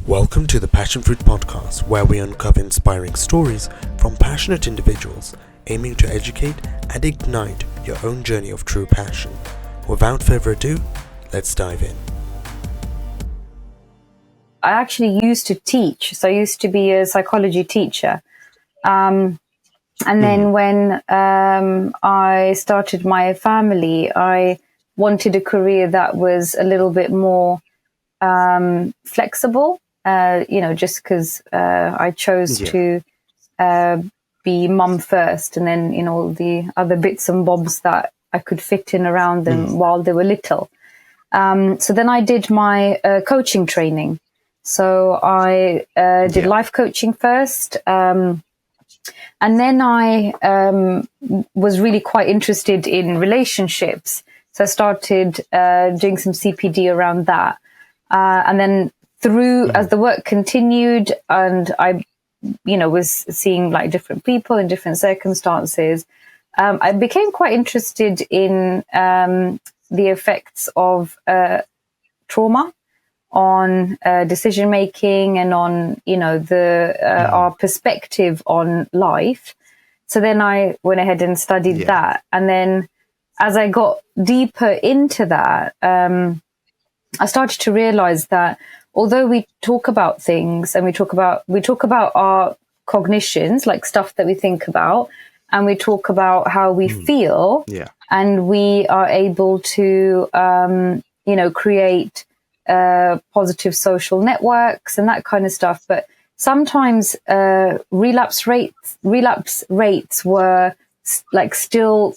Welcome to the Passion Fruit Podcast, where we uncover inspiring stories from passionate individuals aiming to educate and ignite your own journey of true passion. Without further ado, let's dive in. I actually used to teach, so I used to be a psychology teacher. And then when I started my family, I wanted a career that was a little bit more flexible, just because I chose to be mum first, and then, all the other bits and bobs that I could fit in around them while they were little. So then I did my coaching training. So I did life coaching first. And then I was really quite interested in relationships. So I started doing some CPD around that. And then as the work continued and I, was seeing like different people in different circumstances, I became quite interested in the effects of trauma on decision making and on, our perspective on life. So then I went ahead and studied that. And then as I got deeper into that, I started to realize that although we talk about things and we talk about our cognitions, like stuff that we think about, and we talk about how we feel, and we are able to, create positive social networks and that kind of stuff. But sometimes relapse rates were like still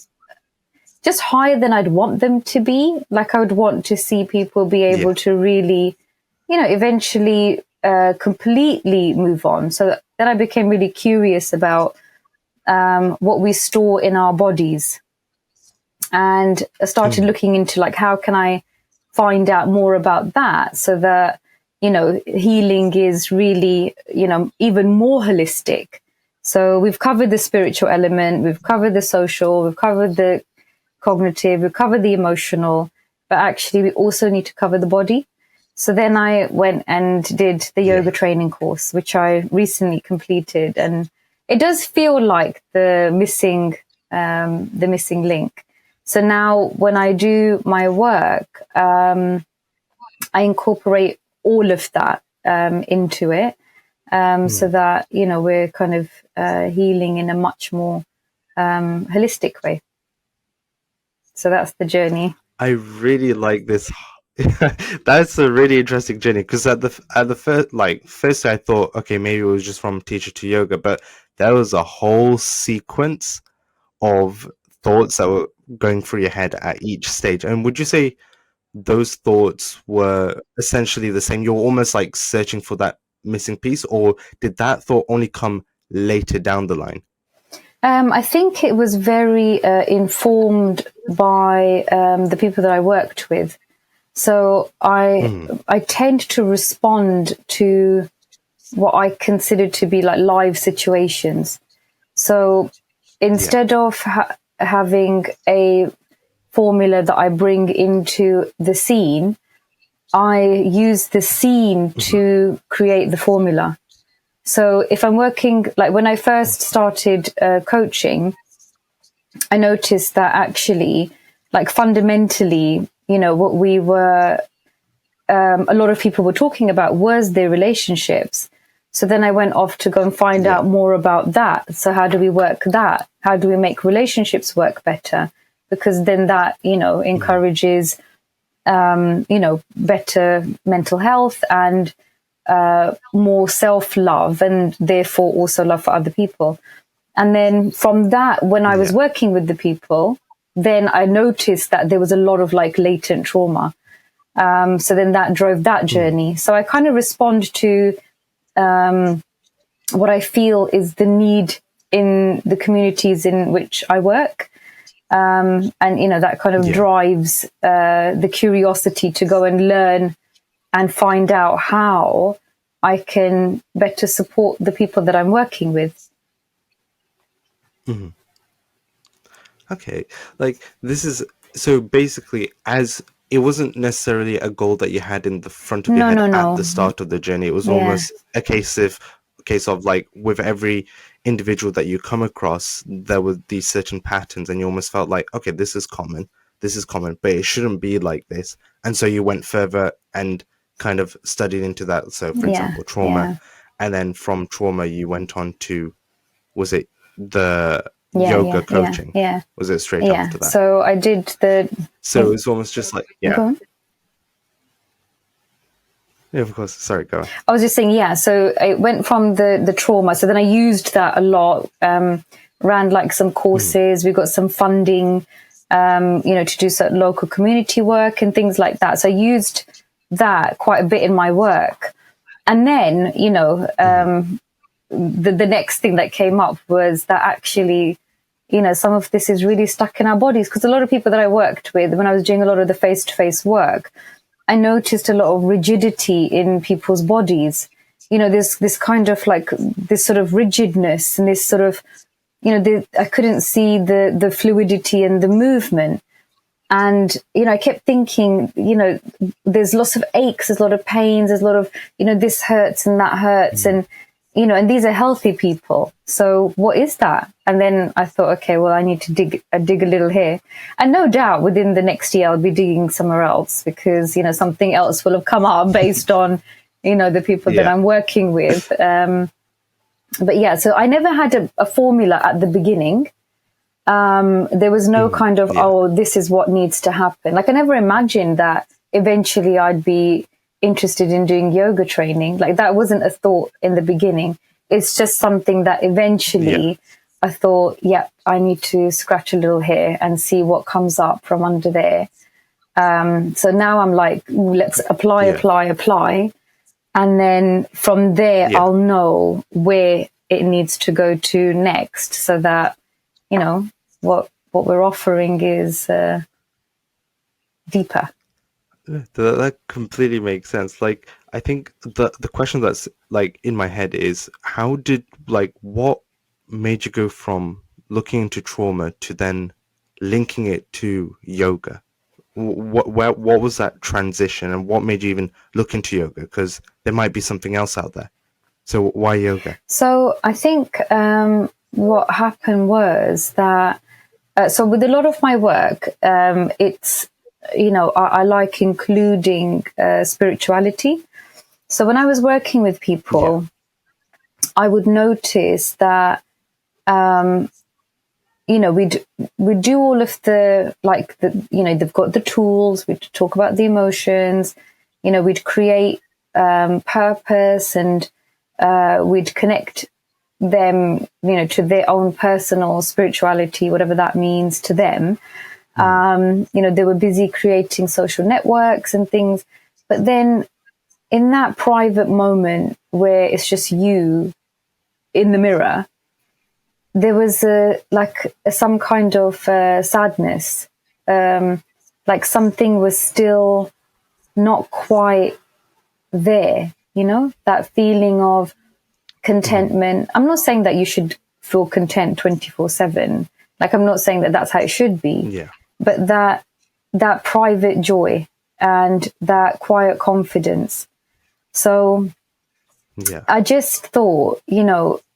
just higher than I'd want them to be. Like I would want to see people be able to really, eventually completely move on. So then I became really curious about what we store in our bodies, and I started looking into like, how can I find out more about that so that, healing is really, even more holistic. So we've covered the spiritual element, we've covered the social, we've covered the cognitive, we've covered the emotional, but actually we also need to cover the body. So then I went and did the yoga training course, which I recently completed. And it does feel like the missing link. So now when I do my work, I incorporate all of that into it, so that, we're kind of healing in a much more holistic way. So that's the journey. I really like this. That's a really interesting journey, because at the first I thought, okay, maybe it was just from teacher to yoga, but there was a whole sequence of thoughts that were going through your head at each stage. And would you say those thoughts were essentially the same? You're almost like searching for that missing piece, or did that thought only come later down the line? I think it was very informed by the people that I worked with. So I tend to respond to what I consider to be like live situations. So instead of having a formula that I bring into the scene, I use the scene to create the formula. So if I'm working, like when I first started coaching, I noticed that actually, like fundamentally, what we were, a lot of people were talking about was their relationships. So then I went off to go and find out more about that. So how do we work that? How do we make relationships work better? Because then that, encourages, better mental health and more self-love, and therefore also love for other people. And then from that, when I was working with the people, then I noticed that there was a lot of like latent trauma. So then that drove that journey. So I kind of respond to what I feel is the need in the communities in which I work. And, that kind of drives the curiosity to go and learn and find out how I can better support the people that I'm working with. Okay, like this is so basically, as it wasn't necessarily a goal that you had in the front of your head at the start of the journey. It was almost a case of like, with every individual that you come across, there were these certain patterns, and you almost felt like, okay, this is common, but it shouldn't be like this. And so you went further and kind of studied into that. So, for example, trauma, and then from trauma you went on to, was it the yoga coaching? Was it straight after that? So I did so it's almost just like, Go on. Yeah, of course. Sorry, go on. I was just saying, so it went from the trauma. So then I used that a lot, ran like some courses. We got some funding, to do certain local community work and things like that. So I used that quite a bit in my work. And then, the next thing that came up was that actually, some of this is really stuck in our bodies, because a lot of people that I worked with, when I was doing a lot of the face-to-face work, I noticed a lot of rigidity in people's bodies. This kind of like this sort of rigidness, and this sort of, I couldn't see the fluidity and the movement. And, I kept thinking, there's lots of aches, there's a lot of pains, there's a lot of, this hurts and that hurts. And, and these are healthy people. So what is that? And then I thought, okay, well, I need to dig a little here. And no doubt within the next year, I'll be digging somewhere else, because, something else will have come up based on, the people that I'm working with. But yeah, so I never had a formula at the beginning. There was no kind of, this is what needs to happen. Like, I never imagined that eventually I'd be interested in doing yoga training. Like, that wasn't a thought in the beginning. It's just something that eventually I thought, I need to scratch a little here and see what comes up from under there. So now I'm like, let's apply. And then from there, I'll know where it needs to go to next, so that, what we're offering is deeper. That completely makes sense. Like, I think the question that's like in my head is, what made you go from looking into trauma to then linking it to yoga? What was that transition, and what made you even look into yoga? Because there might be something else out there. So why yoga? So I think what happened was that, so with a lot of my work, it's, I like including spirituality. So when I was working with people, I would notice that, we'd do all of they've got the tools, we'd talk about the emotions, we'd create purpose, and we'd connect them, to their own personal spirituality, whatever that means to them. They were busy creating social networks and things. But then in that private moment where it's just you in the mirror, there was some kind of sadness. Like something was still not quite there, that feeling of contentment. I'm not saying that you should feel content 24/7. Like, I'm not saying that that's how it should be. Yeah. But that private joy and that quiet confidence. So I just thought, and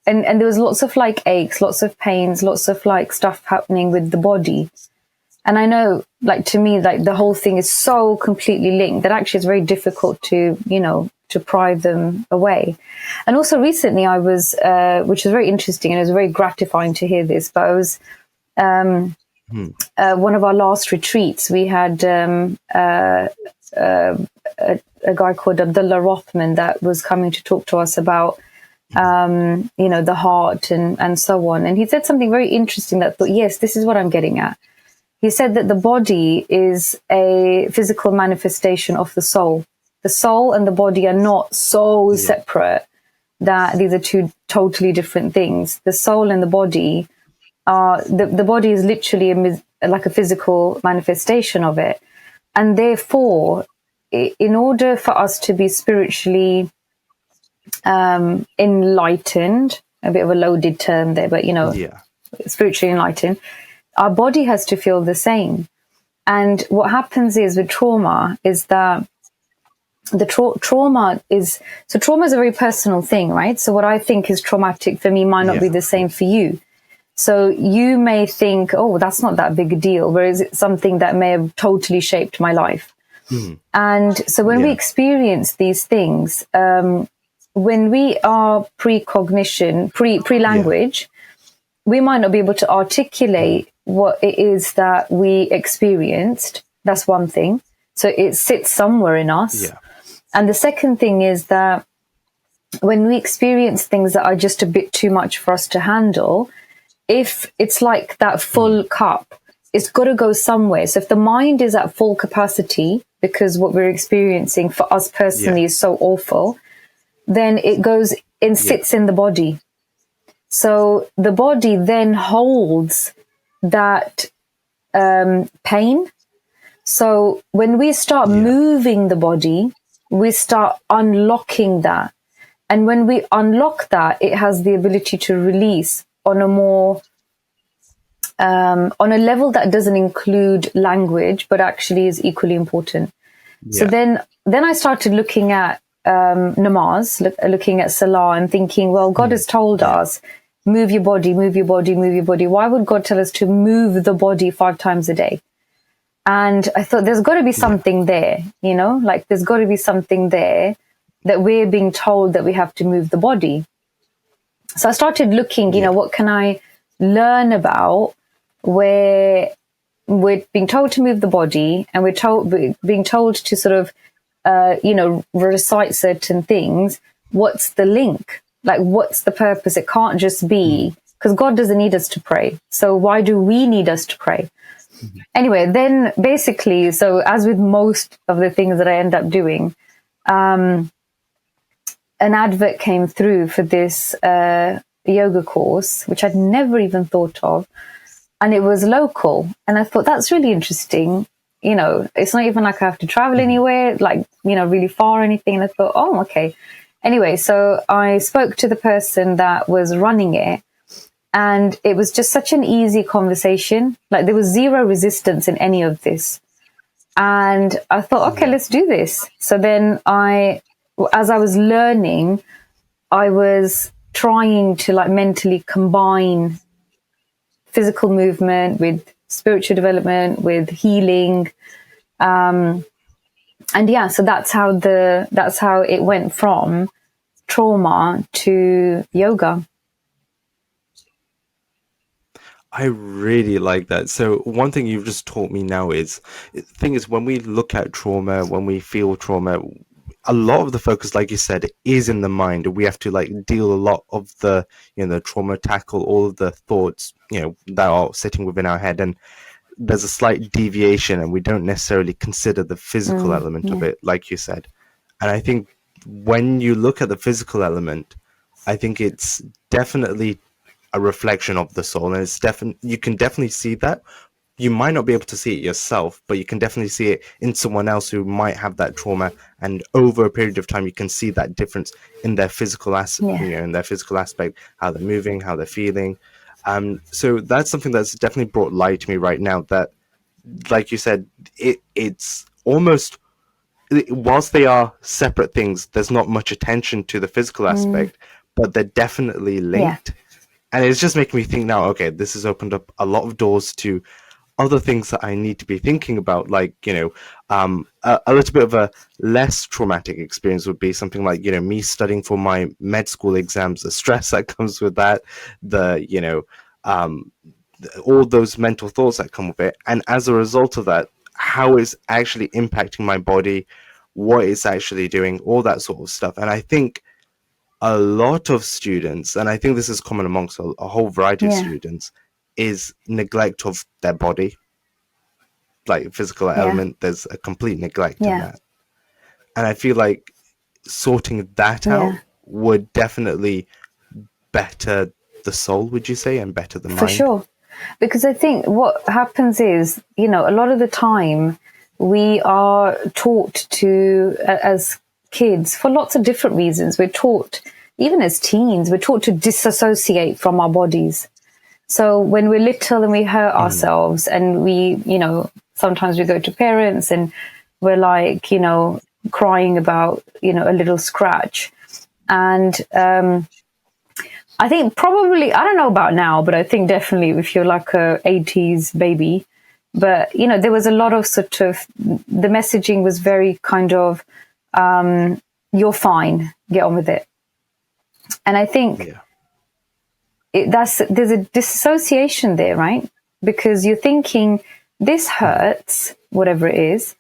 there was lots of like aches, lots of pains, lots of like stuff happening with the body. And I know, like, to me, like, the whole thing is so completely linked that actually it's very difficult to, to pry them away. And also recently I was, which is very interesting, and it was very gratifying to hear this, but I was, one of our last retreats, we had a guy called Abdullah Rothman that was coming to talk to us about, the heart and so on. And he said something very interesting that I thought, yes, this is what I'm getting at. He said that the body is a physical manifestation of the soul. The soul and the body are not so separate that these are two totally different things. The soul and the body are, the body is literally like a physical manifestation of it. And therefore, in order for us to be spiritually enlightened, a bit of a loaded term there, but spiritually enlightened, our body has to feel the same. And what happens is with trauma is that the trauma is a very personal thing, right? So what I think is traumatic for me might not be the same for you. So you may think, oh, that's not that big a deal, whereas it's something that may have totally shaped my life. And so when we experience these things, when we are pre-cognition, pre-language, we might not be able to articulate what it is that we experienced. That's one thing. So it sits somewhere in us. And the second thing is that when we experience things that are just a bit too much for us to handle, if it's like that full cup, it's got to go somewhere. So if the mind is at full capacity, because what we're experiencing for us personally is so awful, then it goes and sits in the body. So the body then holds that pain. So when we start moving the body, we start unlocking that. And when we unlock that, it has the ability to release on a more, on a level that doesn't include language, but actually is equally important. So then I started looking at namaz, looking at salah, and thinking, well, God has told us, move your body, move your body, move your body. Why would God tell us to move the body 5 times a day? And I thought there's got to be something there, you know, like there's got to be something there that we're being told that we have to move the body. So I started looking, you know, what can I learn about where we're being told to move the body and we're being told to sort of, you know, recite certain things. What's the link? Like, what's the purpose? It can't just be, because God doesn't need us to pray. So why do we need us to pray? Anyway, then basically, so as with most of the things that I end up doing, an advert came through for this yoga course, which I'd never even thought of. And it was local. And I thought, that's really interesting. You know, it's not even like I have to travel anywhere, like, you know, really far or anything. And I thought, oh, okay. Anyway, so I spoke to the person that was running it. And it was just such an easy conversation. Like, there was zero resistance in any of this. And I thought, okay, let's do this. So then as I was learning, I was trying to like mentally combine physical movement with spiritual development, with healing. And yeah, so that's how it went from trauma to yoga. I really like that. So one thing you've just taught me now is, the thing is, when we look at trauma, when we feel trauma, a lot of the focus, like you said, is in the mind. We have to like deal a lot of the, you know, the trauma, tackle all of the thoughts, you know, that are sitting within our head. And there's a slight deviation and we don't necessarily consider the physical element of it, like you said. And I think when you look at the physical element, I think it's definitely a reflection of the soul, and it's you can definitely see that. You might not be able to see it yourself, but you can definitely see it in someone else who might have that trauma, and over a period of time you can see that difference in their physical aspect, you know, in their physical aspect, how they're moving, how they're feeling. So that's something that's definitely brought light to me right now, that, like you said, it's almost, whilst they are separate things, there's not much attention to the physical aspect, but they're definitely linked. And it's just making me think now, okay, this has opened up a lot of doors to other things that I need to be thinking about. Like, you know, a little bit of a less traumatic experience would be something like, you know, me studying for my med school exams, the stress that comes with that, the, you know, all those mental thoughts that come with it. And as a result of that, how it's actually impacting my body, what it's actually doing, all that sort of stuff. And I think a lot of students, and I think this is common amongst a whole variety of students, is neglect of their body. Like physical element, there's a complete neglect in that. And I feel like sorting that out would definitely better the soul, would you say, and better the mind? For sure. Because I think what happens is, you know, a lot of the time we are taught to, as kids, for lots of different reasons, we're taught, even as teens, we're taught to disassociate from our bodies. So when we're little and we hurt ourselves and we, you know, sometimes we go to parents and we're like, you know, crying about, you know, a little scratch. And I think probably, I don't know about now, but I think definitely if you're like a 80s baby, but, you know, there was a lot of sort of, the messaging was very kind of, you're fine, get on with it. And I think there's a disassociation there, right? Because you're thinking, this hurts, whatever it is.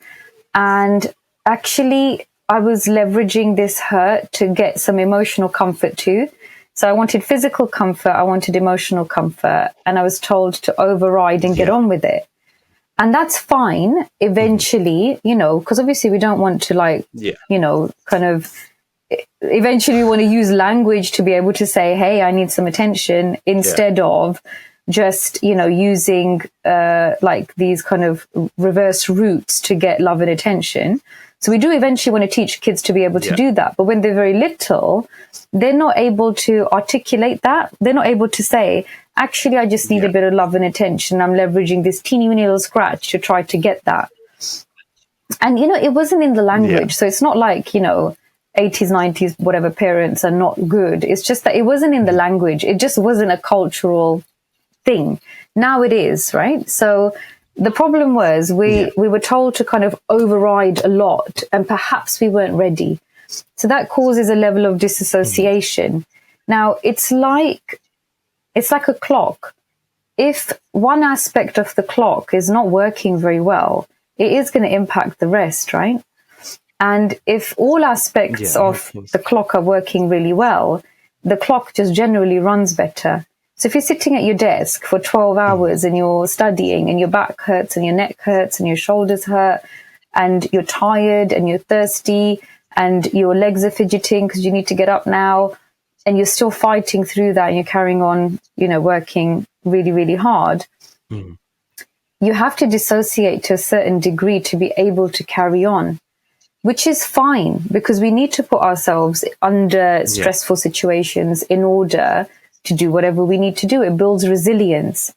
And actually, I was leveraging this hurt to get some emotional comfort too. So I wanted physical comfort, I wanted emotional comfort, and I was told to override and get on with it. And that's fine eventually, you know, because obviously we don't want to like, you know, kind of eventually we want to use language to be able to say, hey, I need some attention, instead of just, you know, using like these kind of reverse routes to get love and attention. So we do eventually want to teach kids to be able to do that. But when they're very little, they're not able to articulate that. They're not able to say, actually, I just need a bit of love and attention. I'm leveraging this teeny weeny little scratch to try to get that. And, you know, it wasn't in the language. So it's not like, you know, 80s, 90s, whatever parents are not good. It's just that it wasn't in the language. It just wasn't a cultural thing. Now it is, right? So the problem was we were told to kind of override a lot, and perhaps we weren't ready. So that causes a level of disassociation. Now it's like a clock. If one aspect of the clock is not working very well, it is going to impact the rest, right? And if all aspects of the clock are working really well, the clock just generally runs better. So if you're sitting at your desk for 12 hours and you're studying and your back hurts and your neck hurts and your shoulders hurt and you're tired and you're thirsty and your legs are fidgeting because you need to get up now, and you're still fighting through that and you're carrying on, you know, working really, really hard, you have to dissociate to a certain degree to be able to carry on, which is fine because we need to put ourselves under stressful situations in order to do whatever we need to do. It builds resilience.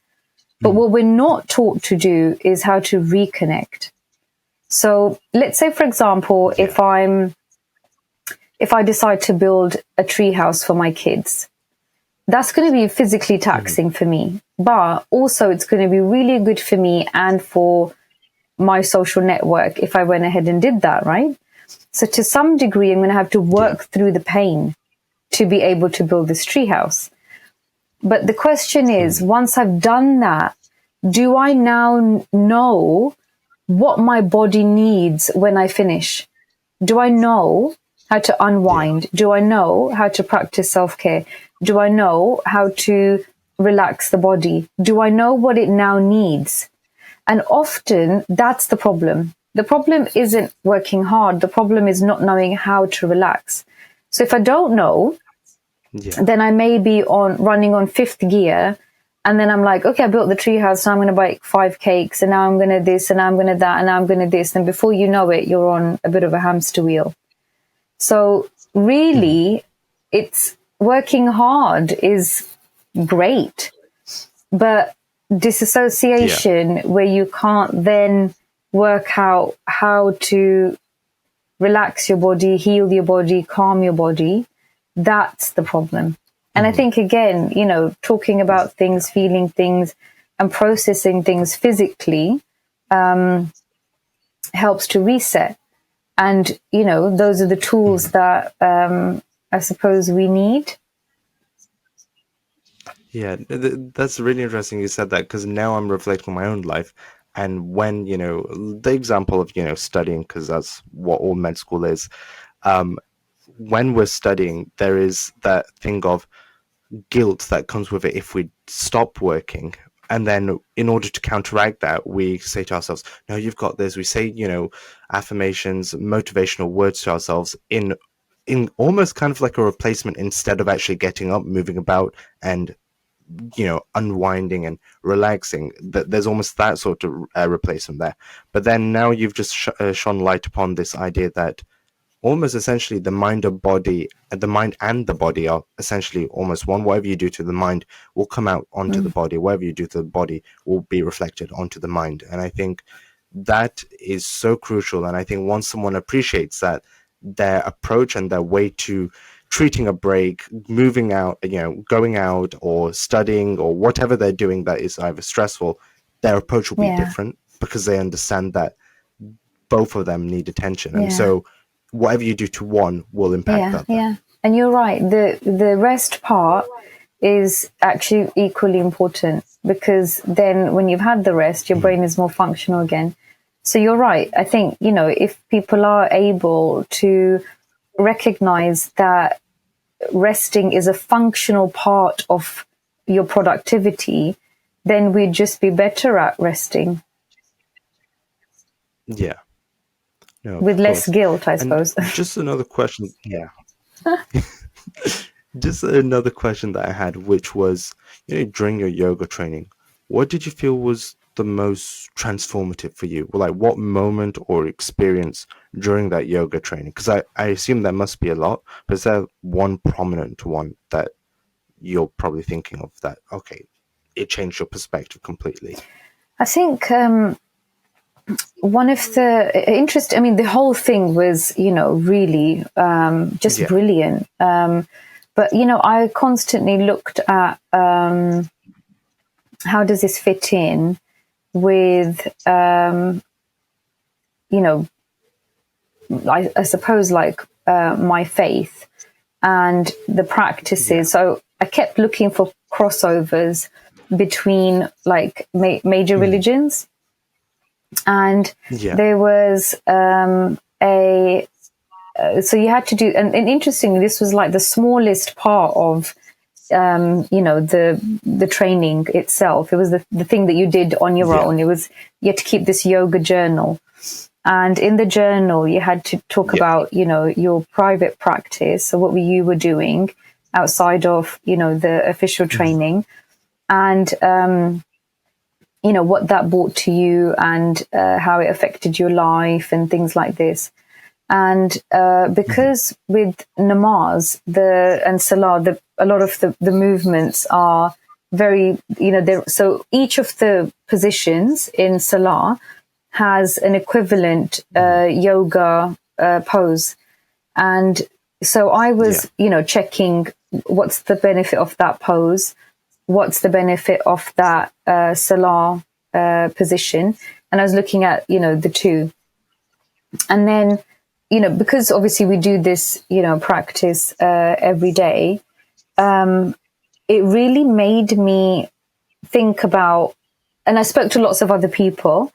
But what we're not taught to do is how to reconnect. So let's say, for example, if I decide to build a tree house for my kids, that's going to be physically taxing for me, but also it's going to be really good for me and for my social network if I went ahead and did that, right? So to some degree, I'm going to have to work through the pain to be able to build this tree house. But the question is, once I've done that, do I now know what my body needs when I finish? Do I know how to unwind? Do I know how to practice self-care? Do I know how to relax the body? Do I know what it now needs? And often that's the problem. The problem isn't working hard. The problem is not knowing how to relax. So if I don't know, then I may be running on fifth gear. And then I'm like, okay, I built the treehouse, so I'm going to buy 5 cakes, and now I'm going to this, and I'm going to that, and now I'm going to this. And before you know it, you're on a bit of a hamster wheel. So really, it's working hard is great, but disassociation where you can't then work out how to relax your body, heal your body, calm your body, that's the problem. And I think, again, you know, talking about things, feeling things and processing things physically helps to reset. And, you know, those are the tools that I suppose we need. Yeah, that's really interesting you said that, because now I'm reflecting on my own life. And when, you know, the example of, you know, studying, because that's what all med school is. When we're studying, there is that thing of guilt that comes with it if we stop working. And then in order to counteract that, we say to ourselves, no, you've got this. We say, you know, affirmations, motivational words to ourselves in almost kind of like a replacement, instead of actually getting up, moving about, and, you know, unwinding and relaxing. There's almost that sort of replacement there. But then now you've just shone light upon this idea that almost essentially the mind and the body are essentially almost one. Whatever you do to the mind will come out onto the body. Whatever you do to the body will be reflected onto the mind. And I think that is so crucial. And I think once someone appreciates that, their approach and their way to treating a break, moving out, going out or studying or whatever they're doing that is either stressful, their approach will be different, because they understand that both of them need attention. And so whatever you do to one will impact the other. Yeah. And you're right. The rest part is actually equally important, because then when you've had the rest, your brain is more functional again. So you're right. I think, if people are able to recognize that resting is a functional part of your productivity, then we'd just be better at resting. Yeah. No, with less guilt, I suppose. Just another question. Yeah. Just another question that I had, which was, during your yoga training, what did you feel was the most transformative for you? Like, what moment or experience during that yoga training? Because I assume there must be a lot, but is there one prominent one that you're probably thinking of that, okay, it changed your perspective completely? I think one of the the whole thing was, really just brilliant. But, I constantly looked at how does this fit in with, I suppose, like my faith and the practices. So I kept looking for crossovers between like major religions. And there was so you had to do, and interestingly, this was like the smallest part of, the training itself. It was the thing that you did on your own. It was, you had to keep this yoga journal. And in the journal, you had to talk about, your private practice. So what you were doing outside of, the official training, and, what that brought to you, and how it affected your life and things like this. And because with namaz and salah, a lot of the movements are very, so each of the positions in salah has an equivalent yoga pose. And so I was, checking what's the benefit of that pose, what's the benefit of that salah position. And I was looking at, the two. And then, because obviously we do this, practice every day, it really made me think about, and I spoke to lots of other people.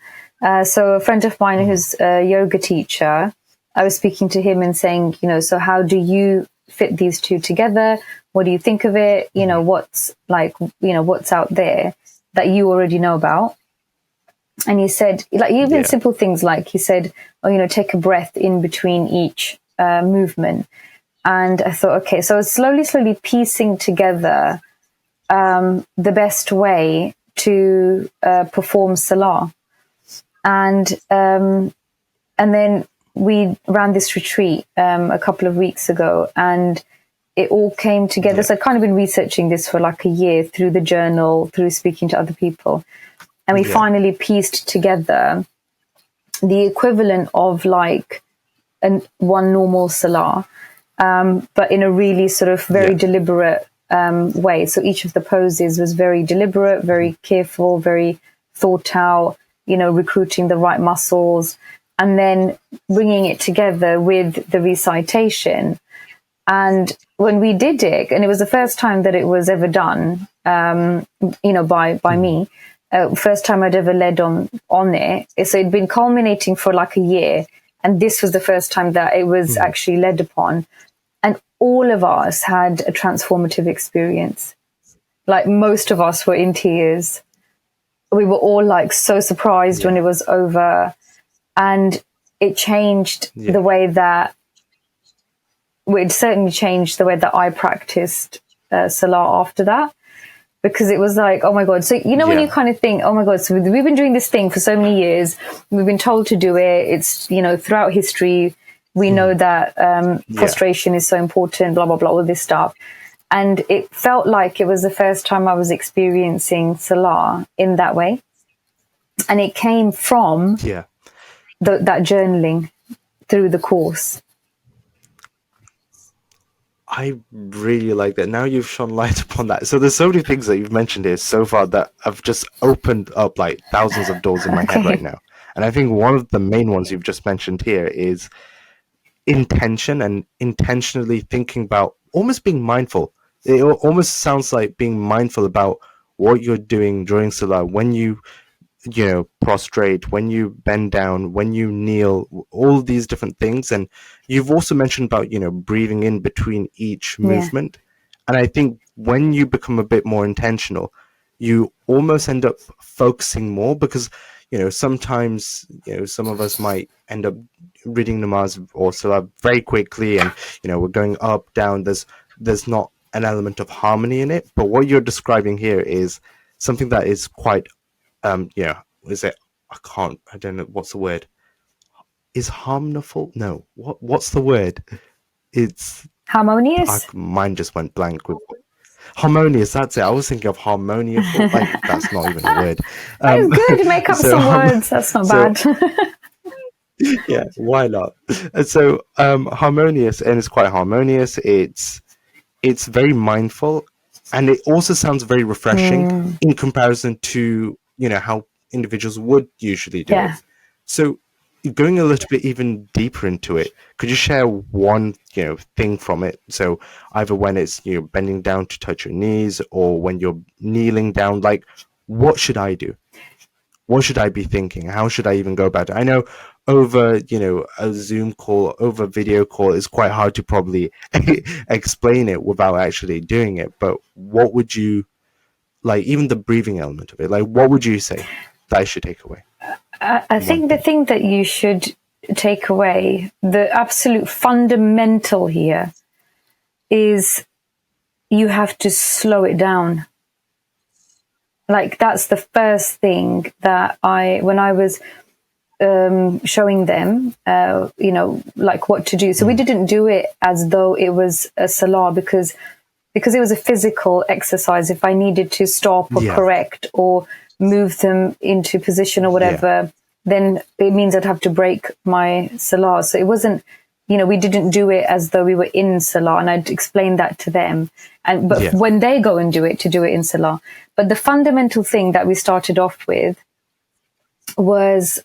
So a friend of mine who's a yoga teacher, I was speaking to him and saying, so how do you fit these two together? What do you think of it? What's what's out there that you already know about? And he said, like, even simple things, like he said, take a breath in between each movement. And I thought, okay, so I was slowly piecing together the best way to perform salah. And then we ran this retreat a couple of weeks ago, and it all came together. So I've kind of been researching this for like a year, through the journal, through speaking to other people. And we finally pieced together the equivalent of like one normal salah, but in a really sort of very deliberate way. So each of the poses was very deliberate, very careful, very thought out, recruiting the right muscles, and then bringing it together with the recitation. And when we did it, and it was the first time that it was ever done, by me, first time I'd ever led on it. So it'd been culminating for like a year, and this was the first time that it was actually led upon. And all of us had a transformative experience. Like, most of us were in tears. We were all like so surprised when it was over, and it changed the way that, it certainly changed the way that I practiced salah after that. Because it was like, oh my God. So, when you kind of think, oh my God, so we've been doing this thing for so many years. We've been told to do it. It's, throughout history, we know that prostration is so important, blah, blah, blah, all this stuff. And it felt like it was the first time I was experiencing salah in that way. And it came from Yeah. that journaling through the course. I really like that. Now you've shone light upon that. So there's so many things that you've mentioned here so far that have just opened up like thousands of doors in my head right now. And I think one of the main ones you've just mentioned here is intention and intentionally thinking about almost being mindful. It almost sounds like being mindful about what you're doing during Salah, when you prostrate, when you bend down, when you kneel, all these different things. And you've also mentioned about breathing in between each movement. And I think when you become a bit more intentional, you almost end up focusing more, because sometimes some of us might end up reading namaz or salah very quickly, and we're going up, down. There's not an element of harmony in it. But what you're describing here is something that is quite is it, I don't know what's the word. Is harmful? No. What's the word? It's Harmonious? mine just went blank with harmonious. That's it. I was thinking of harmonious. Like, that's not even a word. That is good. Make up some words. That's not bad. Yeah, why not? And so harmonious, and it's quite harmonious. It's very mindful, and it also sounds very refreshing in comparison to how individuals would usually do it. So going a little bit even deeper into it, could you share one thing from it? So either when it's bending down to touch your knees, or when you're kneeling down, like, what should I do? What should I be thinking? How should I even go about it? I know over a Zoom call, over video call, it's quite hard to probably explain it without actually doing it. But what would you, like, even the breathing element of it, like, what would you say that I should take away? I think the thing that you should take away, the absolute fundamental here, is you have to slow it down. Like, that's the first thing that when I was showing them, like what to do. So we didn't do it as though it was a salah, because it was a physical exercise. If I needed to stop or correct or move them into position or whatever, then it means I'd have to break my salah. So it wasn't, we didn't do it as though we were in salah, and I'd explain that to them. But when they go and do it, to do it in salah. But the fundamental thing that we started off with was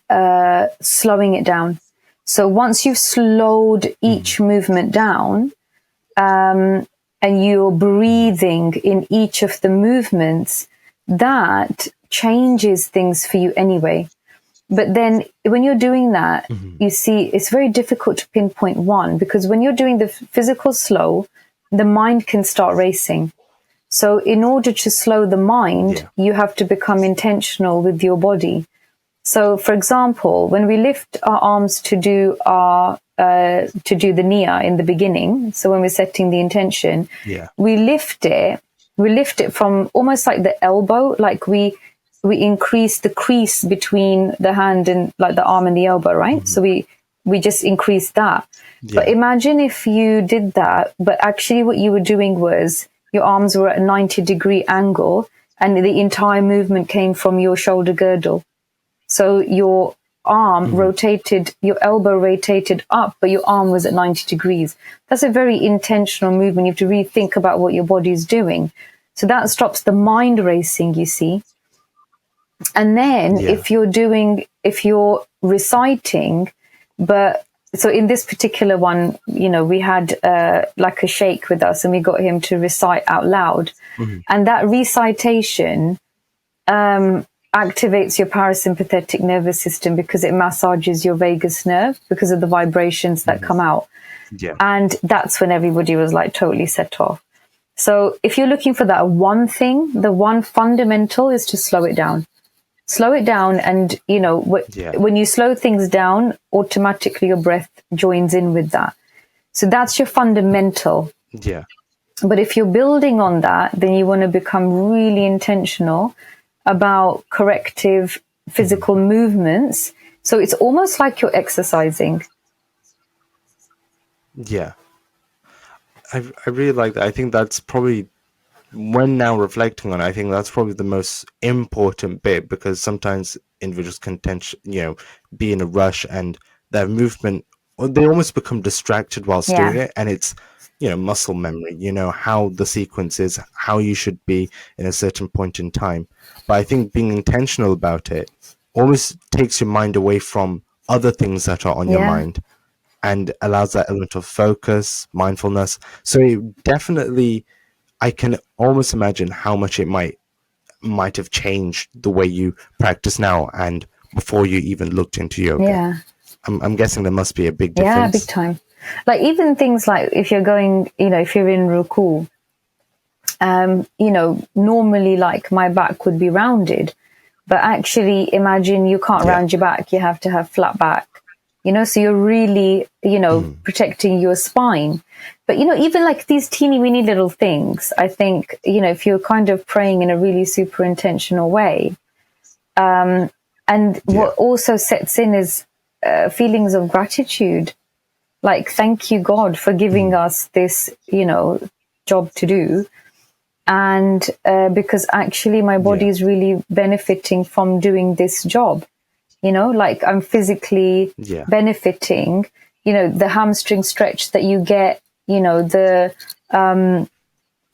slowing it down. So once you've slowed each movement down, and you're breathing in each of the movements, that changes things for you anyway. But then when you're doing that, you see, it's very difficult to pinpoint one, because when you're doing the physical slow, the mind can start racing. So in order to slow the mind, you have to become intentional with your body. So, for example, when we lift our arms to do the niyyah in the beginning, so when we're setting the intention, we lift it from almost like the elbow, like we increase the crease between the hand and like the arm and the elbow, right? So we just increase that. But imagine if you did that, but actually what you were doing was your arms were at a 90-degree angle, and the entire movement came from your shoulder girdle. So your arm rotated, your elbow rotated up, but your arm was at 90 degrees. That's a very intentional movement. You have to really think about what your body's doing. So that stops the mind racing, you see. And then if you're reciting, so in this particular one, we had like a sheikh with us, and we got him to recite out loud. And that recitation activates your parasympathetic nervous system, because it massages your vagus nerve because of the vibrations that come out. And that's when everybody was like totally set off. So if you're looking for that one thing, the one fundamental is to slow it down. Slow it down, and when you slow things down, automatically your breath joins in with that. So that's your fundamental. But if you're building on that, then you want to become really intentional about corrective physical movements. So it's almost like you're exercising. I really like that. I think that's probably when now reflecting on it, I think that's probably the most important bit, because sometimes individuals can be in a rush, and their movement, or they almost become distracted whilst doing Yeah. it, and it's muscle memory, how the sequence is, how you should be in a certain point in time. But I think being intentional about it almost takes your mind away from other things that are on your Yeah. mind, and allows that element of focus, mindfulness. So it definitely, I can almost imagine how much it might have changed the way you practice now and before you even looked into yoga. Yeah. I'm guessing there must be a big Yeah, difference. big time. Like even things like if you're going, if you're in ruku, normally like my back would be rounded, but actually imagine you can't Yeah. round your back. You have to have flat back, so you're really, protecting your spine. But, even like these teeny weeny little things, I think, if you're kind of praying in a really super intentional way, and what also sets in is feelings of gratitude. Like, thank you, God, for giving us this, job to do. And because actually my body is really benefiting from doing this job, like I'm physically benefiting, the hamstring stretch that you get, I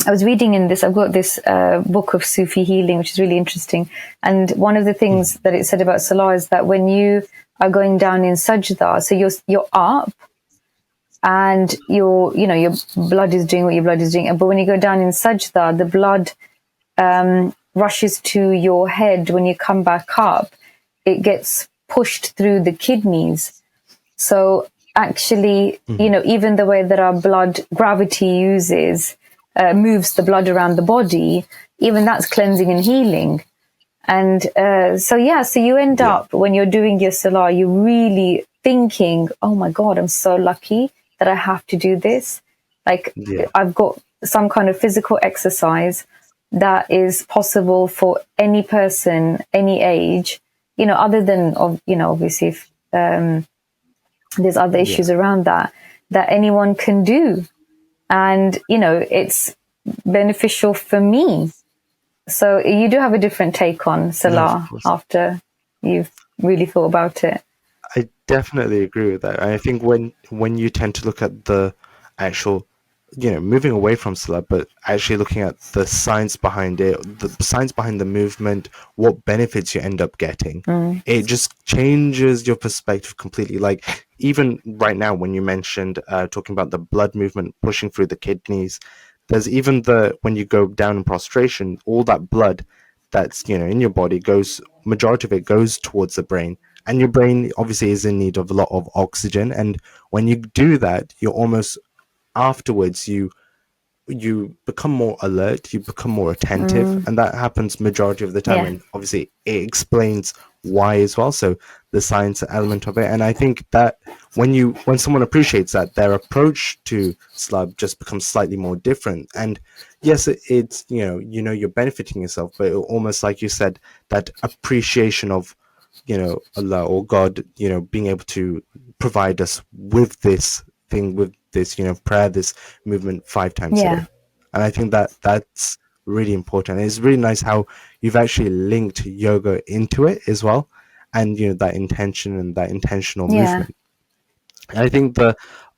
was reading in this, I've got this book of Sufi healing, which is really interesting. And one of the things that it said about Salah is that when you are going down in sajda, so you're up, and your blood is doing what your blood is doing. But when you go down in sajda, the blood rushes to your head. When you come back up, it gets pushed through the kidneys. So actually, even the way that our blood gravity uses moves the blood around the body, even that's cleansing and healing. And so you end up, when you're doing your salah, you're really thinking, oh my God, I'm so lucky that I have to do this. Like I've got some kind of physical exercise that is possible for any person, any age, other than, obviously if there's other issues around that anyone can do. And, it's beneficial for me. So you do have a different take on Salah after you've really thought about it. I definitely agree with that. I think when you tend to look at the actual, moving away from Salah, but actually looking at the science behind it, the science behind the movement, what benefits you end up getting, it just changes your perspective completely. Like even right now, when you mentioned talking about the blood movement pushing through the kidneys, there's even when you go down in prostration, all that blood that's in your body majority of it goes towards the brain, and your brain obviously is in need of a lot of oxygen. And when you do that, you're almost afterwards you become more alert, you become more attentive, and that happens majority of the time. And obviously it explains why as well, so the science element of it. And I think that when someone appreciates that, their approach to slab just becomes slightly more different. And yes, it's you're benefiting yourself, but almost like you said, that appreciation of Allah or God, being able to provide us with this thing, with this, prayer, this movement 5 times a day. And I think that's really important. And it's really nice how you've actually linked yoga into it as well. And, that intention and that intentional movement. And I think the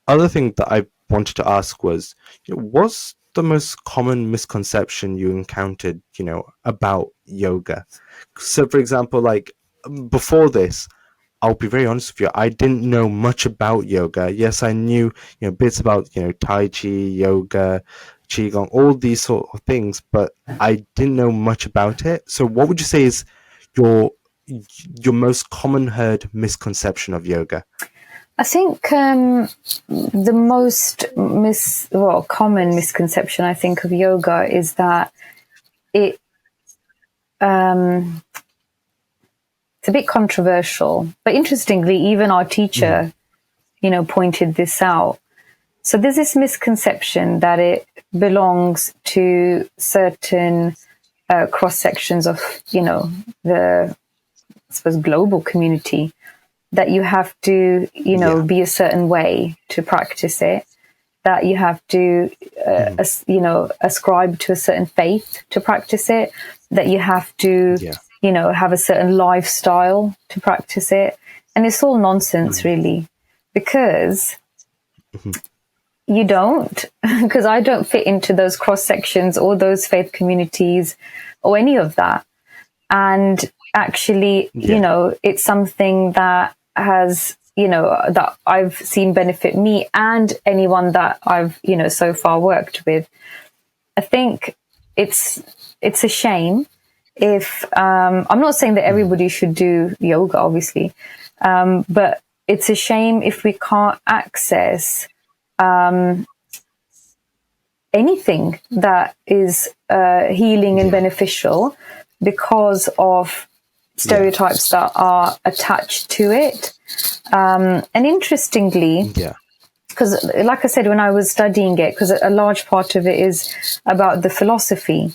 other thing that I wanted to ask was, what's the most common misconception you encountered, about yoga? So, for example, like before this, I'll be very honest with you, I didn't know much about yoga. Yes, I knew, bits about, Tai Chi, yoga, Qigong, all these sort of things, but I didn't know much about it. So what would you say is your most common heard misconception of yoga? I think the most common misconception I think of yoga is that it's a bit controversial. But interestingly, even our teacher, pointed this out. So there's this misconception that it belongs to certain cross sections of, the, I suppose, global community, that you have to, be a certain way to practice it. that you have to, ascribe to a certain faith to practice it, that you have to, have a certain lifestyle to practice it. And it's all nonsense, really, because you don't, because I don't fit into those cross sections or those faith communities or any of that. And actually, it's something that has, that I've seen benefit me and anyone that I've, so far worked with. I think it's a shame if, I'm not saying that everybody should do yoga, obviously, but it's a shame if we can't access anything that is healing and beneficial because of stereotypes that are attached to it. And interestingly, because like I said, when I was studying it, because a large part of it is about the philosophy,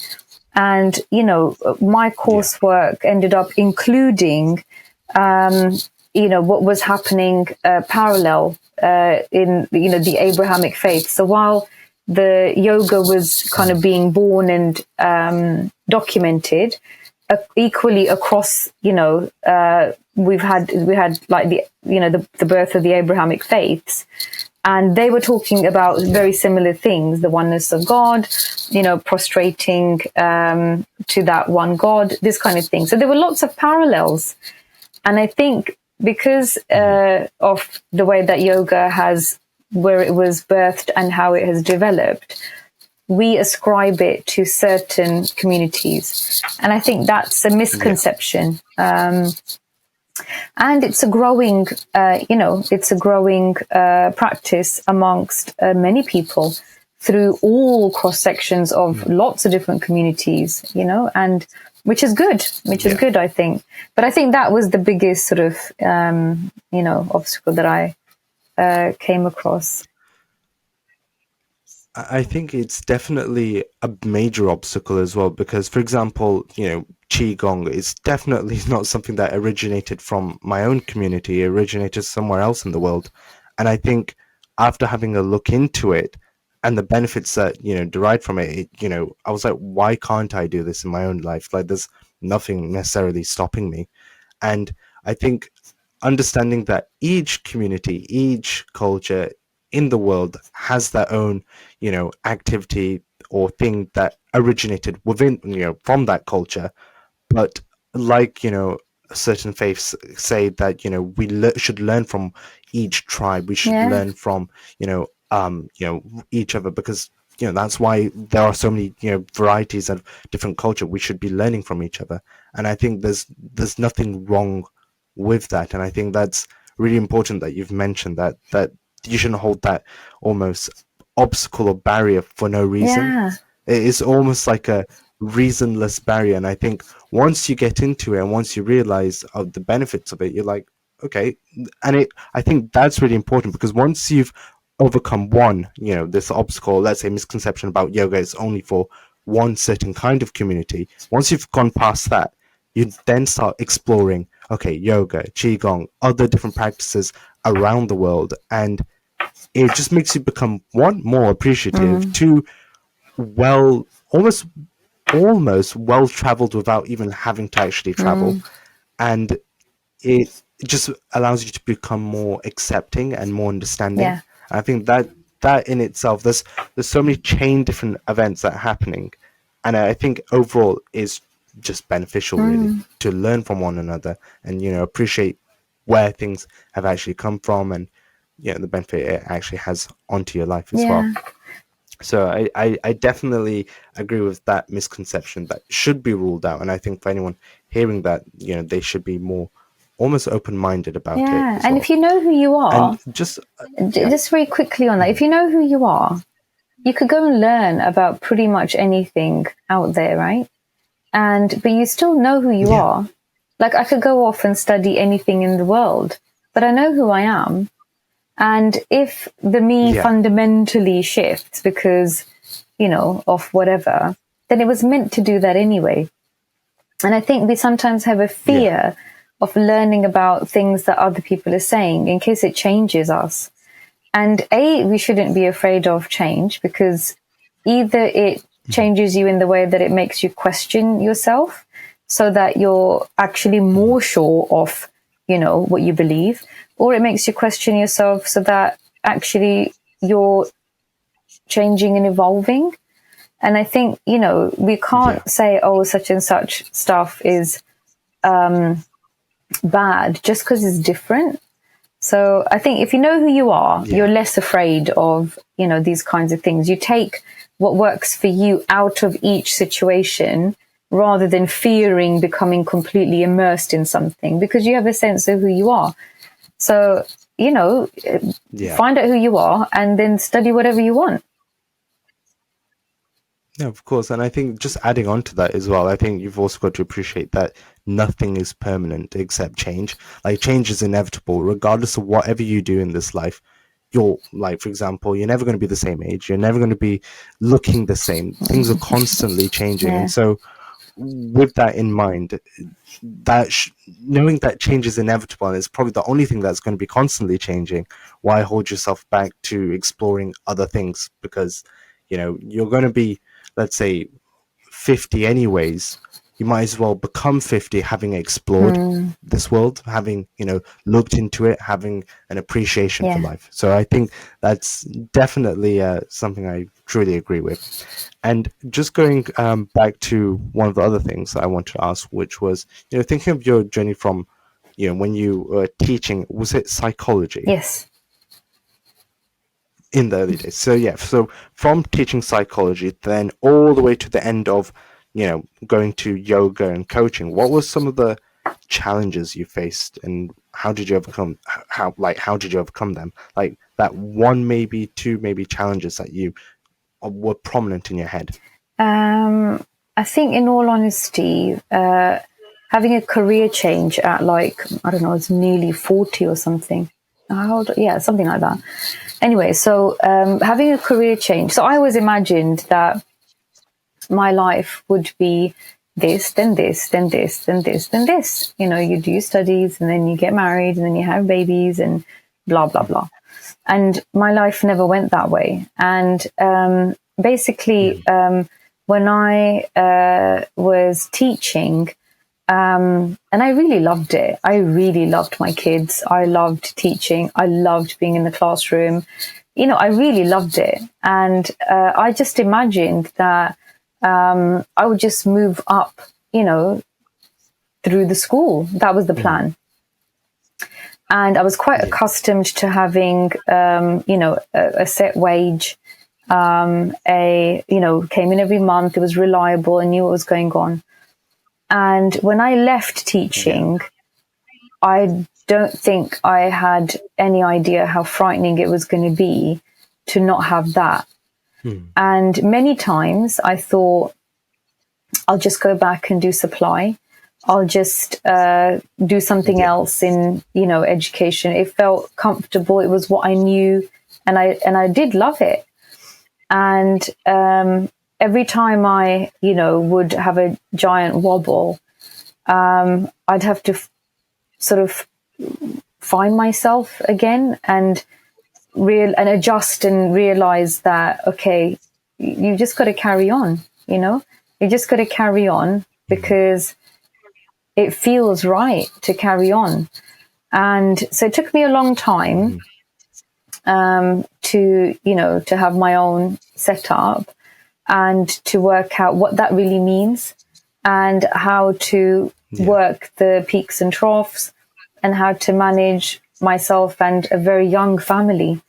and, my coursework ended up including, what was happening parallel in, the Abrahamic faith. So while the yoga was kind of being born and documented, equally across, we had like the birth of the Abrahamic faiths, and they were talking about very similar things: the oneness of God, prostrating to that one God, this kind of thing. So there were lots of parallels, and I think because of the way that yoga has, where it was birthed and how it has developed, we ascribe it to certain communities. And I think that's a misconception. And it's a growing, practice amongst many people through all cross sections of lots of different communities, and which is good, I think. But I think that was the biggest sort of, obstacle that I came across. I think it's definitely a major obstacle as well, because, for example, Qigong is definitely not something that originated from my own community. It originated somewhere else in the world. And I think after having a look into it and the benefits that, derived from it, I was like, why can't I do this in my own life? Like, there's nothing necessarily stopping me. And I think understanding that each community, each culture in the world has their own, activity or thing that originated within, from that culture. But like, certain faiths say that, we should learn from each tribe. We should learn from, each other, because, that's why there are so many, varieties of different culture. We should be learning from each other. And I think there's nothing wrong with that. And I think that's really important that you've mentioned that you shouldn't hold that almost obstacle or barrier for no reason. It's almost like a reasonless barrier. And I think once you get into it and once you realize of the benefits of it, you're like, okay. And I think that's really important, because once you've overcome one, this obstacle, let's say misconception about yoga is only for one certain kind of community, once you've gone past that, you then start exploring, okay, yoga, qigong, other different practices around the world. And it just makes you become, one, more appreciative, two, almost well traveled without even having to actually travel. And it just allows you to become more accepting and more understanding. I think that in itself, there's so many different events that are happening, and I think overall is just beneficial, really, to learn from one another and appreciate where things have actually come from, and the benefit it actually has onto your life as well. So I definitely agree with that misconception that should be ruled out, and I think for anyone hearing that, they should be more almost open-minded about it. And well. if you know who you are, and just very quickly on that, if you know who you are, you could go and learn about pretty much anything out there, right? But you still know who you are. Like, I could go off and study anything in the world, but I know who I am. And if the me fundamentally shifts because, of whatever, then it was meant to do that anyway. And I think we sometimes have a fear of learning about things that other people are saying in case it changes us. And we shouldn't be afraid of change, because either it changes you in the way that it makes you question yourself, so that you're actually more sure of, what you believe, or it makes you question yourself so that actually you're changing and evolving. And I think, we can't say, oh, such and such stuff is bad just because it's different. So I think if you know who you are, you're less afraid of, these kinds of things. You take what works for you out of each situation, rather than fearing becoming completely immersed in something, because you have a sense of who you are. So, find out who you are and then study whatever you want. Yeah, of course. And I think just adding on to that as well, I think you've also got to appreciate that nothing is permanent except change. Like, change is inevitable, regardless of whatever you do in this life. You're, like, for example, you're never going to be the same age. You're never going to be looking the same. Things are constantly changing. Yeah. And so with that in mind, that knowing that change is inevitable and it's probably the only thing that's going to be constantly changing, why hold yourself back to exploring other things? Because, you're going to be, let's say, 50 anyways. You might as well become 50 having explored this world, having, looked into it, having an appreciation for life. So I think that's definitely something I truly agree with. And just going back to one of the other things that I want to ask, which was, thinking of your journey from, when you were teaching, was it psychology? Yes. In the early days. So from teaching psychology, then all the way to the end of, going to yoga and coaching, what were some of the challenges you faced, and how did you overcome? How did you overcome them? Like that one, maybe two, maybe challenges that you were prominent in your head. I think, in all honesty, having a career change at, I don't know, it's nearly 40 or something. Something like that. Anyway, so having a career change. So I always imagined that my life would be this, then this, then this, then this, then this. You do your studies, and then you get married, and then you have babies, and blah, blah, blah. And my life never went that way. And basically, when I was teaching, and I really loved it. I really loved my kids. I loved teaching. I loved being in the classroom. I really loved it. And I just imagined that I would just move up, through the school. That was the plan. And I was quite accustomed to having, a set wage. Came in every month. It was reliable. I knew what was going on. And when I left teaching, I don't think I had any idea how frightening it was going to be to not have that. And many times I thought, I'll just go back and do supply. I'll just do something else in, education. It felt comfortable. It was what I knew, and I did love it. And every time I, would have a giant wobble, I'd have to sort of find myself again and adjust and realize that, okay, you just got to carry on, you just got to carry on because it feels right to carry on. And so it took me a long time to have my own setup and to work out what that really means, and how to work the peaks and troughs, and how to manage myself and a very young family,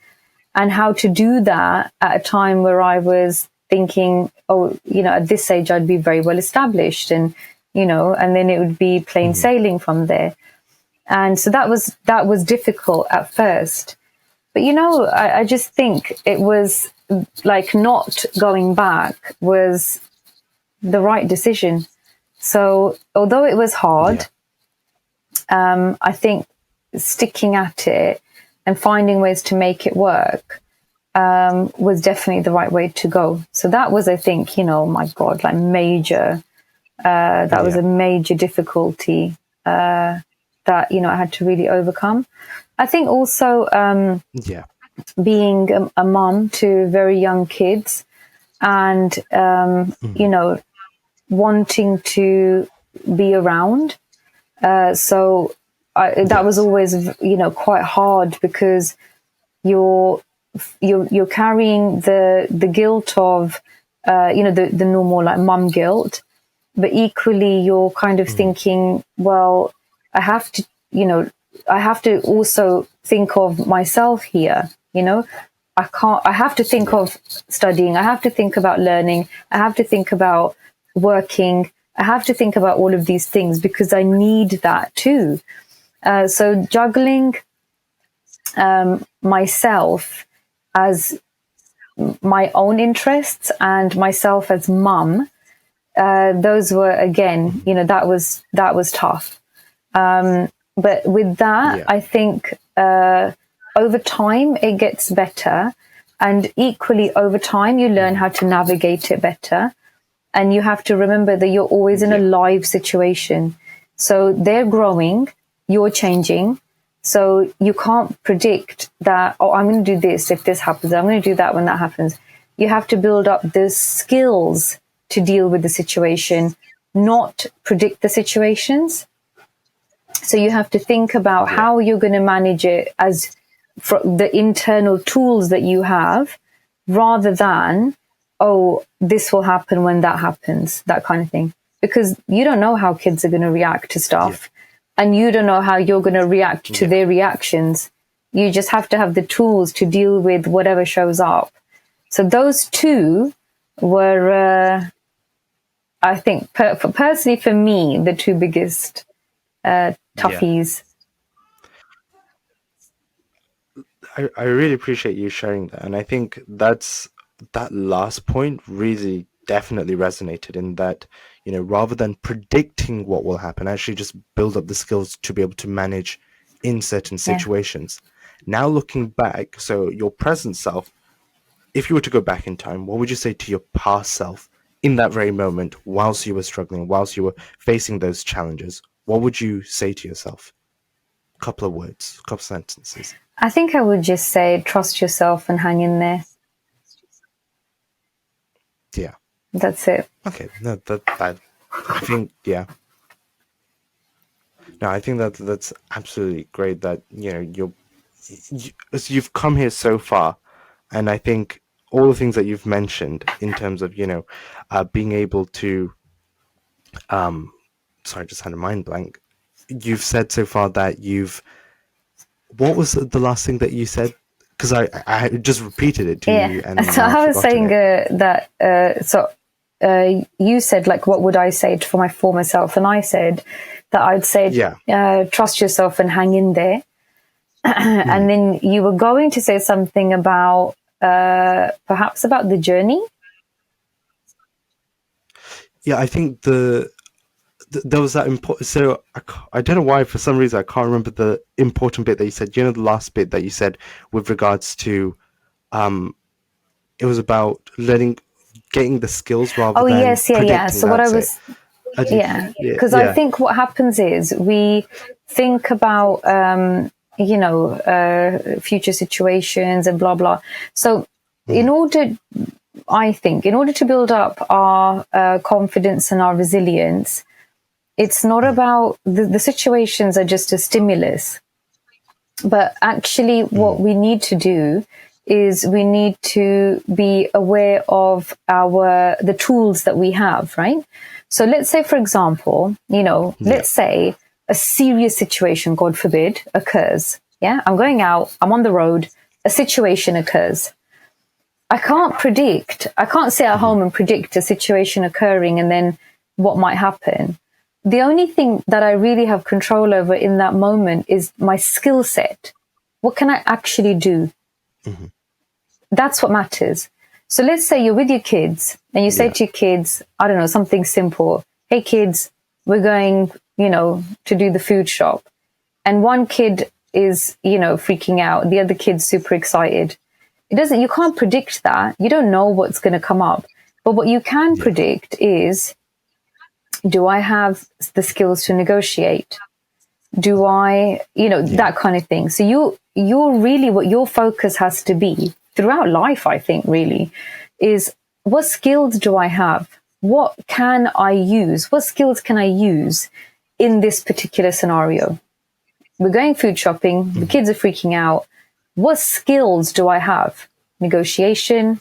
and how to do that at a time where I was thinking, at this age I'd be very well established, and and then it would be plain sailing from there. And so that was difficult at first. But I just think it was like not going back was the right decision. So although it was hard, I think sticking at it and finding ways to make it work was definitely the right way to go. So that was, I think, my God, like major. That was a major difficulty that I had to really overcome. I think also being a mom to very young kids, and wanting to be around. So that was always, quite hard, because you're carrying the guilt of, the normal like mum guilt, but equally you're kind of thinking, well, I have to also think of myself here. I have to think of studying. I have to think about learning. I have to think about working. I have to think about all of these things because I need that too. So juggling myself as my own interests and myself as mum, those were, again, that was tough. But with that, I think over time it gets better, and equally over time you learn how to navigate it better. And you have to remember that you're always in a live situation. So they're growing, you're changing. So you can't predict that, oh, I'm going to do this if this happens. I'm going to do that when that happens. You have to build up the skills to deal with the situation, not predict the situations. So you have to think about how you're going to manage it as the internal tools that you have, rather than, oh, this will happen when that happens, that kind of thing. Because you don't know how kids are going to react to stuff, and you don't know how you're going to react to their reactions. You just have to have the tools to deal with whatever shows up. So those two were, I think, personally for me, the two biggest toughies. I really appreciate you sharing that. And I think that last point really definitely resonated, in that, rather than predicting what will happen, actually just build up the skills to be able to manage in certain situations. Now looking back, so your present self, if you were to go back in time, what would you say to your past self in that very moment, whilst you were struggling, whilst you were facing those challenges? What would you say to yourself? Couple of words, couple sentences. I think I would just say, trust yourself and hang in there. Yeah. That's it. Okay. No, I think, yeah. No, I think that's absolutely great that, you've come here so far. And I think all the things that you've mentioned in terms of, being able to, sorry, I just had a mind blank. You've said so far that what was the last thing that you said? Because I just repeated it to you. And so I was saying that, you said, like, what would I say for my former self? And I said that I'd say, trust yourself and hang in there. And then you were going to say something about, perhaps about the journey. Yeah, I think there was that important. So I don't know why, for some reason, I can't remember the important bit that you said. The last bit that you said with regards to, it was about getting the skills rather than predicting. So what I was, because I think what happens is we think about, future situations and blah blah. So in order to build up our confidence and our resilience, it's not about the situations are just a stimulus, but actually what we need to do is we need to be aware of the tools that we have, right? So let's say, for example, let's say a serious situation, God forbid, occurs. Yeah, I'm going out, I'm on the road, a situation occurs. I can't sit at home and predict a situation occurring and then what might happen. The only thing that I really have control over in that moment is my skill set. What can I actually do? That's what matters. So let's say you're with your kids and you say to your kids, I don't know, something simple. Hey kids, we're going, to do the food shop. And one kid is, freaking out. The other kid's super excited. You can't predict that. You don't know what's going to come up. But what you can predict is, do I have the skills to negotiate? Do I, that kind of thing. So what your focus has to be throughout life, I think, really, is what skills do I have? What can I use? What skills can I use in this particular scenario? We're going food shopping, the kids are freaking out. What skills do I have? Negotiation,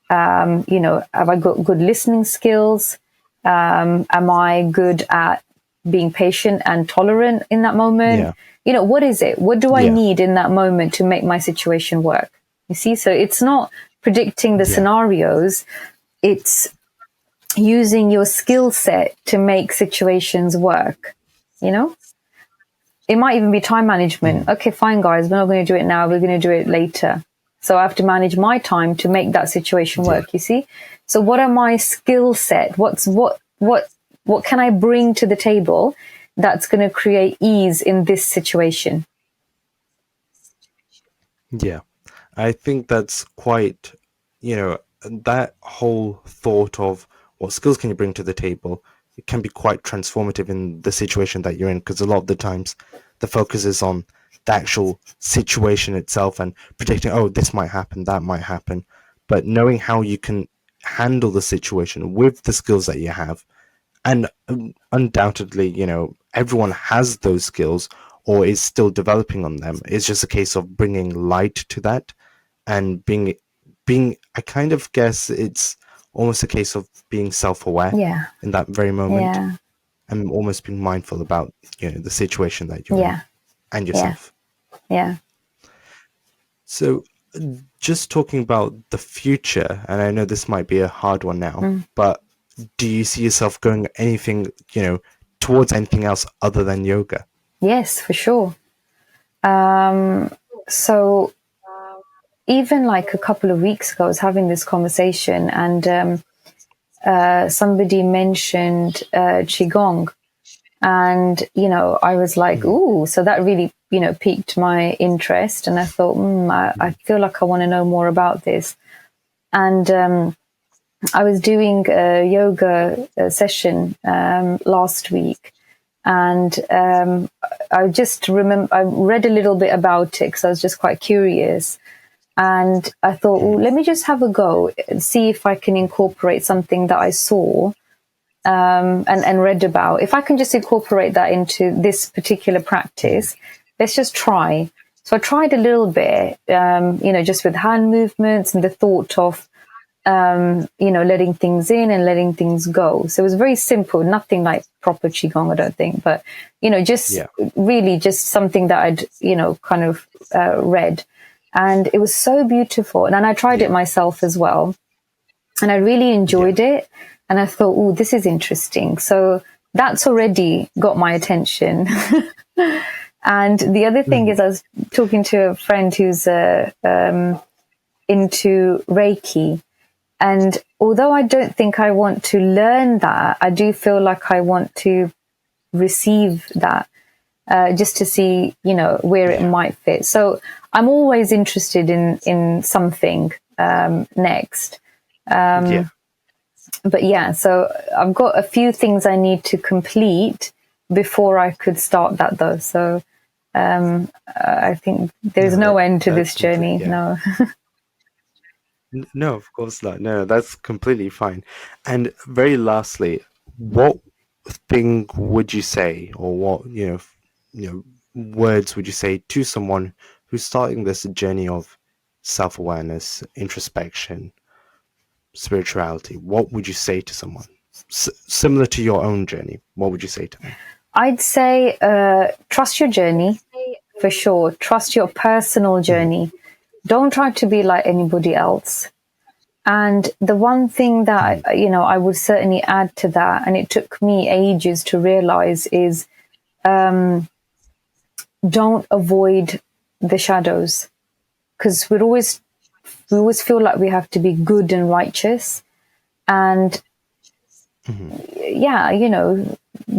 have I got good listening skills? Am I good at being patient and tolerant in that moment? Yeah. What is it? What do I need in that moment to make my situation work? You see, so it's not predicting the scenarios, it's using your skill set to make situations work, It might even be time management. Okay, fine, guys, we're not going to do it now, we're going to do it later. So I have to manage my time to make that situation work, you see? So what are my skill set? What can I bring to the table that's going to create ease in this situation? Yeah. I think that's quite, that whole thought of what skills can you bring to the table, it can be quite transformative in the situation that you're in, because a lot of the times the focus is on the actual situation itself and predicting, oh, this might happen, that might happen. But knowing how you can handle the situation with the skills that you have, and undoubtedly, everyone has those skills or is still developing on them. It's just a case of bringing light to that and being I kind of guess it's almost a case of being self-aware in that very moment and almost being mindful about the situation that you're in and yourself. So just talking about the future, and I know this might be a hard one now, but do you see yourself going anything towards anything else other than yoga? Yes, for sure. So even like a couple of weeks ago, I was having this conversation, and somebody mentioned qigong, and I was like, ooh, so that really piqued my interest, and I thought, I feel like I want to know more about this. And I was doing a yoga session last week, and I just remember I read a little bit about it because I was just quite curious. And I thought, well, let me just have a go and see if I can incorporate something that I saw and read about. If I can just incorporate that into this particular practice, let's just try. So I tried a little bit, just with hand movements and the thought of, letting things in and letting things go. So it was very simple, nothing like proper qigong, I don't think, but, really just something that I'd, kind of read. And it was so beautiful. And then I tried it myself as well. And I really enjoyed it. And I thought, oh, this is interesting. So that's already got my attention. And the other thing is I was talking to a friend who's into Reiki. And although I don't think I want to learn that, I do feel like I want to receive that. Just to see, where it might fit. So I'm always interested in something next. But so I've got a few things I need to complete before I could start that, though. So I think there's no end to this journey. No. No, of course not. No, that's completely fine. And very lastly, what thing would you say, or what words would you say to someone who's starting this journey of self-awareness, introspection, spirituality? What would you say to someone similar to your own journey? What would you say to them? I'd say trust your journey, for sure. Trust your personal journey. Don't try to be like anybody else. And the one thing that, I would certainly add to that, and it took me ages to realize, is don't avoid the shadows, because we always feel like we have to be good and righteous, and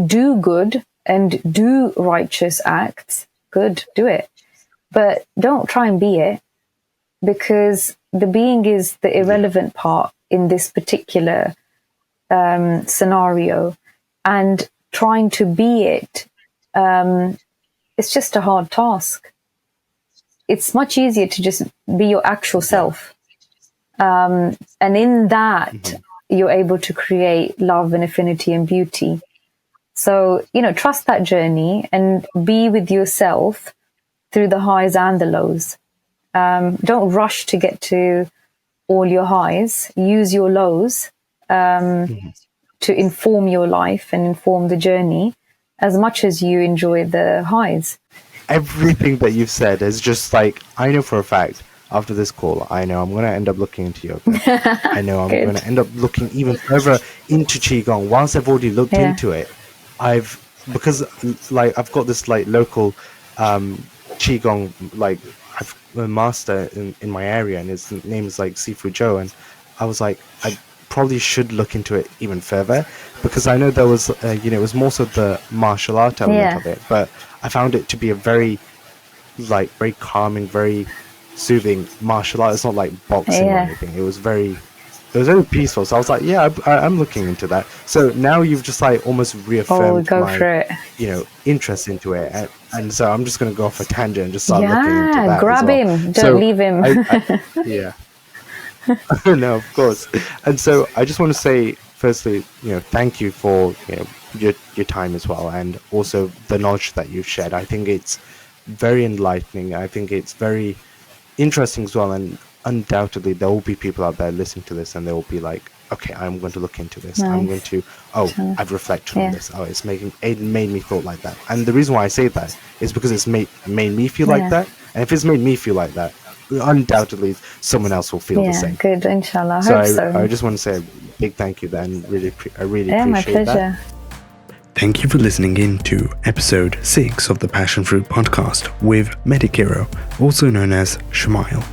do good and do righteous acts. Good, do it, but don't try and be it, because the being is the irrelevant part in this particular scenario, and trying to be it, it's just a hard task. it's much easier to just be your actual self. And in that, you're able to create love and affinity and beauty. So, trust that journey and be with yourself through the highs and the lows. Don't rush to get to all your highs. Use your lows to inform your life and inform the journey as much as you enjoy the highs. Everything that you've said is just like, I know for a fact, after this call, I know I'm going to end up looking into yoga. I know I'm going to end up looking even further into Qigong. Once I've already looked into it, because I've got this like local Qigong, like I've a master in my area, and his name is like Sifu Joe, and I was like, I probably should look into it even further, because I know there was it was more so the martial art element of it, but I found it to be a very calming, very soothing martial art. It's not like boxing or anything. It was very peaceful. So I was like, I'm looking into that. So now you've just like almost reaffirmed my interest into it, and so I'm just going to go off a tangent and just start looking into that. Grab him, don't leave him. No, of course. And so I just want to say, firstly, thank you for your time as well, and also the knowledge that you've shared. I think it's very enlightening. I think it's very interesting as well, and undoubtedly there will be people out there listening to this and they will be like, okay, I'm going to look into this. Nice. I'm going to I've reflected on this. It made me feel like that. And the reason why I say that is because it's made me feel like that. And if it's made me feel like that, undoubtedly someone else will feel the same. Good, inshallah. I just want to say a big thank you there, and I really appreciate my pleasure. that. Thank you for listening in to episode 6 of the Passion Fruit podcast with Medic Hero, also known as Shmail.